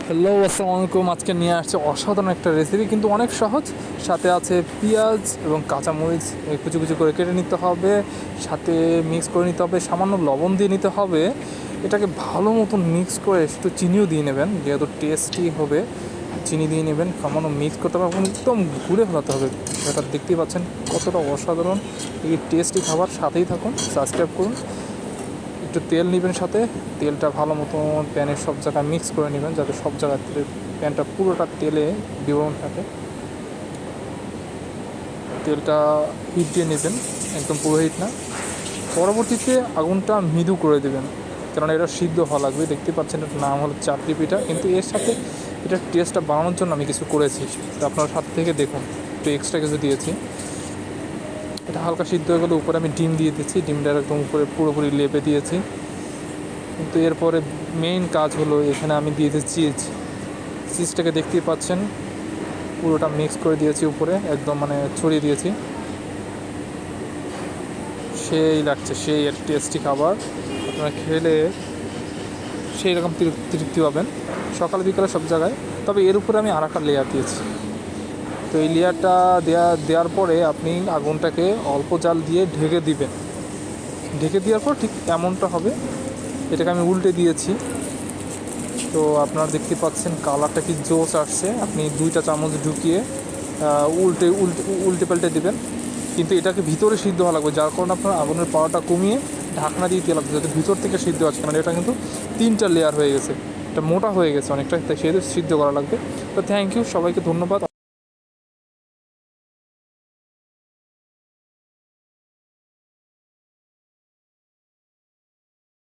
Hello, আসসালামু আলাইকুম। আজকে নিয়ে আসছে অসাধারণ একটা রেসিপি, কিন্তু অনেক সহজ। সাথে আছে পেঁয়াজ এবং কাঁচামরিচ কুচি কুচি করে কেটে নিতে হবে, সাথে মিক্স করে নিতে হবে, সামান্য লবণ দিয়ে নিতে হবে। এটাকে ভালো মতন মিক্স করে একটু চিনিও দিয়ে নেবেন, যেহেতু টেস্টি হবে। চিনি দিয়ে নেবেন, সামান্য মিক্স করতে হবে এবং একদম ঘুরে ফেলাতে হবে। এটা দেখতেই পাচ্ছেন কতটা অসাধারণ এই টেস্টি খাবার। সাথেই থাকুন, সাবস্ক্রাইব করুন। একটু তেল নেবেন, সাথে তেলটা ভালো মতো প্যানের সব জায়গায় মিক্স করে নেবেন, যাতে সব জায়গায় প্যানটা পুরোটা তেলে বিবরণ থাকে। তেলটা হিট দিয়ে নেবেন, একদম পুরো হিট না। পরবর্তীতে আগুনটা মৃদু করে দেবেন, কারণ এটা সিদ্ধ হওয়া লাগবে। দেখতে পাচ্ছেন এটার নাম হলো চাপড়ি পিঠা, কিন্তু এর সাথে এটার টেস্টটা বাড়ানোর জন্য আমি কিছু করেছি, তো আপনার হাত থেকে দেখুন। একটু এক্সট্রা কিছু দিয়েছি। এটা হালকা সিদ্ধ হয়ে গেলে উপরে আমি ডিম দিয়ে দিচ্ছি, ডিমটা একদম উপরে পুরোপুরি লেপে দিয়েছি। কিন্তু এরপরে মেইন কাজ হলো, এখানে আমি দিয়েছি চিজটাকে দেখতেই পাচ্ছেন পুরোটা মিক্স করে দিয়েছি উপরে, একদম মানে ছড়িয়ে দিয়েছি। সেই লাগছে, সেই এক টেস্টি খাবার। আপনারা খেলে সেই রকম তৃপ্তি পাবেন সকালে বিকালে সব জায়গায়। তবে এর উপরে আমি আর একটা লেয়ার দিয়েছি। তো এই লেয়ারটা দেওয়ার পরে আপনি আগুনটাকে অল্প জাল দিয়ে ঢেকে দিবেন। ঢেকে দেওয়ার পর ঠিক এমনটা হবে। এটাকে আমি উল্টে দিয়েছি, তো আপনারা দেখতে পাচ্ছেন কালারটা কি জোস আসছে। আপনি 2টা চামচ ঢুকিয়ে উল্টে উল্টে উল্টে পাল্টে দেবেন, কিন্তু এটাকে ভিতরে সিদ্ধ হওয়া লাগবে, যার কারণে আপনার আগুনের পাওয়াটা কমিয়ে ঢাকনা দিয়ে দিতে লাগবে, যাতে ভিতর থেকে সিদ্ধ আছে। মানে এটা কিন্তু 3টা লেয়ার হয়ে গেছে, এটা মোটা হয়ে গেছে অনেকটা, তাই সেটা সিদ্ধ করা লাগবে। তো থ্যাংক ইউ, সবাইকে ধন্যবাদ।